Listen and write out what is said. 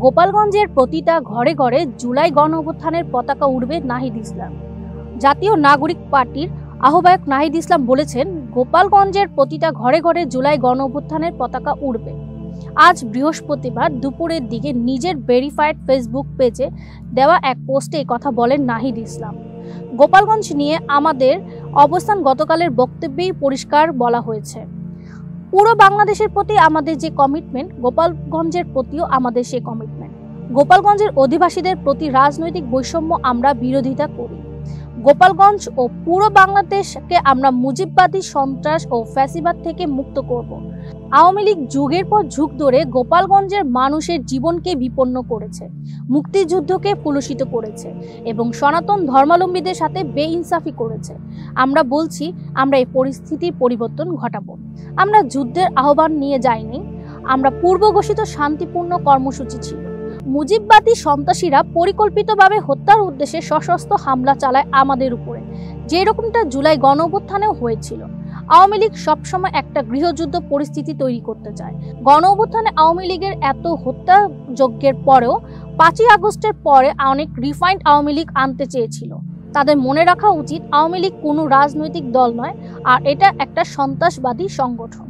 গোপালগঞ্জের প্রতিটা ঘরে ঘরে জুলাই গণ অভ্যুত্থানের পতাকা উড়বে নাহিদ ইসলাম। জাতীয় নাগরিক পার্টির আহ্বায়ক নাহিদ ইসলাম বলেছেন, গোপালগঞ্জের প্রতিটা ঘরে ঘরে জুলাই গণ অভ্যুত্থানের পতাকা উড়বে। আজ বৃহস্পতিবার দুপুরের দিকে নিজের ভেরিফাইড ফেসবুক পেজে দেওয়া এক পোস্টে এই কথা বলেন নাহিদ ইসলাম। গোপালগঞ্জ নিয়ে আমাদের অবস্থান গতকালের বক্তব্যেই পরিষ্কার বলা হয়েছে। পুরো বাংলাদেশের প্রতি আমাদের যে কমিটমেন্ট, গোপালগঞ্জের প্রতিও আমাদের সেই কমিটমেন্ট। গোপালগঞ্জের অধিবাসীদের প্রতি রাজনৈতিক বৈষম্য আমরা বিরোধিতা করি। গোপালগঞ্জ ও পুরো বাংলাদেশকে আমরা মুজিববাদী সন্ত্রাস ও ফ্যাসিবাদ থেকে মুক্ত করব। আওয়ামী লীগ যুগের পর যুগ ধরে গোপালগঞ্জের মানুষের জীবনকে বিপন্ন করেছে, মুক্তিযুদ্ধকে কলুষিত করেছে এবং সনাতন ধর্মাবলম্বীদের সাথে বেইনসাফি করেছে। আমরা বলছি, আমরা এই পরিস্থিতির পরিবর্তন ঘটাবো। আমরা যুদ্ধের আহ্বান নিয়ে যাইনি, আমরা পূর্ব ঘোষিত শান্তিপূর্ণ কর্মসূচি ছিল। মুজিববাদী সন্ত্রাসীরা পরিকল্পিতভাবে হত্যার উদ্দেশ্যে সশস্ত্র হামলা চালায় আমাদের উপরে, যে রকমটা জুলাই গণ অভ্যুত্থানেও হয়েছিল। আওয়ামী লীগ সবসময় একটা গৃহযুদ্ধ পরিস্থিতি তৈরি করতে চায়। গণ অভ্যুত্থানে আওয়ামী লীগের এত হত্যাযজ্ঞের পরেও 5ই আগস্টের পরে অনেক রিফাইন্ড আওয়ামী লীগ আনতে চেয়েছিল। তাদের মনে রাখা উচিত, আওয়ামী লীগ কোনো রাজনৈতিক দল নয়, আর এটা একটা সন্ত্রাসবাদী সংগঠন।